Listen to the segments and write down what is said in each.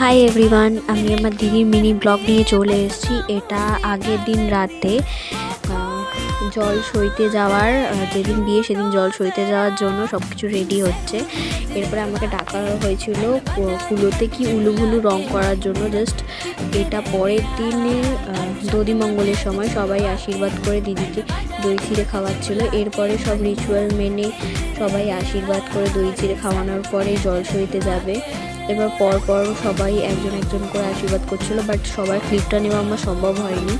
Hi everyone, আমি আমার দিদির মিনি ব্লগ নিয়ে চলে এসেছি। এটা আগের দিন রাতে জল সইতে যাওয়ার, যেদিন বিয়ে সেদিন জল সইতে যাওয়ার জন্য সব কিছু রেডি হচ্ছে। এরপরে আমাকে ডাকা হয়েছিল কুলোতে কি উলুভুলু রং করার জন্য। জাস্ট এটা পরের দিনে দধিমঙ্গলের সময় সবাই আশীর্বাদ করে দিদিকে দই চিড়ে খাওয়াচ্ছিল। এরপরে সব রিচুয়াল মেনে সবাই আশীর্বাদ করে দই চিড়ে খাওয়ানোর পরে জল সইতে যাবে। এবার পর সবাই একজন একজন করে আশীর্বাদ করছিল, বাট সবার ক্লিপটা নেওয়া আমার সম্ভব হয়নি।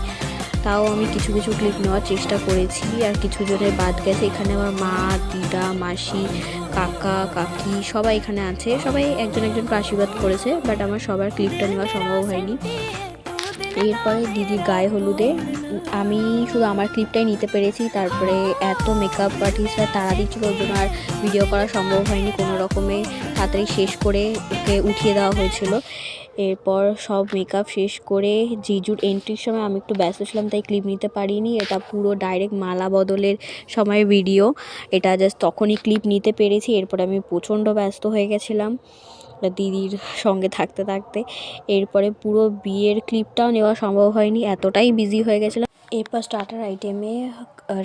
তাও আমি কিছু কিছু ক্লিপ নেওয়ার চেষ্টা করেছি, আর কিছু জনের বাদ গেছে। এখানে আমার মা, দিদা, মাসি, কাকা, কাকি সবাই এখানে আছে। সবাই একজন একজন করে আশীর্বাদ করেছে, বাট আমার সবার ক্লিপটা নেওয়া সম্ভব হয়নি। এরপরে দিদির গায়ে হলুদে আমি শুধু আমার ক্লিপটাই নিতে পেরেছি। তারপরে এত মেকআপ আর্টিস্টরা তাড়া দিচ্ছিল, ওর জন্য আর ভিডিও করা সম্ভব হয়নি। কোনো রকমে তাড়াতাড়ি শেষ করে ওকে উঠিয়ে দেওয়া হয়েছিল। এরপর সব মেকআপ শেষ করে জিজুর এন্ট্রির সময় আমি একটু ব্যস্ত ছিলাম, তাই ক্লিপ নিতে পারিনি। এটা পুরো ডাইরেক্ট মালা বদলের সময় ভিডিও, এটা জাস্ট তখনই ক্লিপ নিতে পেরেছি। এরপর আমি প্রচণ্ড ব্যস্ত হয়ে গেছিলাম দিদির সঙ্গে থাকতে থাকতে। এরপরে পুরো বিয়ের ক্লিপটাও নেওয়া সম্ভব হয়নি, এতটাই বিজি হয়ে গেছিলাম। এরপর স্টার্টার আইটেমে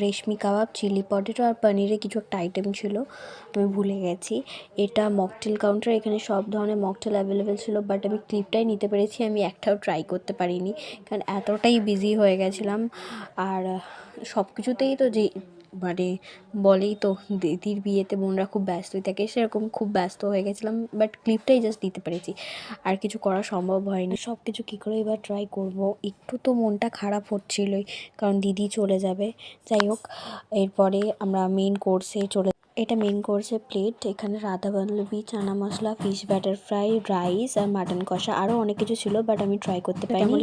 রেশমি কাবাব, চিলি পটেটো আর পনিরের কিছু একটা আইটেম ছিল, আমি ভুলে গেছি। এটা মকটেল কাউন্টার, এখানে সব ধরনের মকটেল অ্যাভেলেবেল ছিল, বাট আমি ক্লিপটাই নিতে পেরেছি, আমি একটাও ট্রাই করতে পারিনি, কারণ এতটাই বিজি হয়ে গেছিলাম। আর সব কিছুতেই তো যে মানে বলেই তো দিদির বিয়েতে বোনরা খুব ব্যস্তই থাকে, সেরকম খুব ব্যস্ত হয়ে গেছিলাম, বাট ক্লিপটাই জাস্ট দিতে পেরেছি, আর কিছু করা সম্ভব হয়নি। সব কিছু কী করে এবার ট্রাই করব, একটু তো মনটা খারাপ হচ্ছিলই, কারণ দিদি চলে যাবে। যাই হোক, এরপরে আমরা মেন কোর্সে চলে। এটা মেন কোর্সের প্লেট। এখানে Radha Vallabhi, chana masala, fish batter fry, rice আর মাটন কষা, আরও অনেক কিছু ছিল, বাট আমি ট্রাই করতে পারিনি।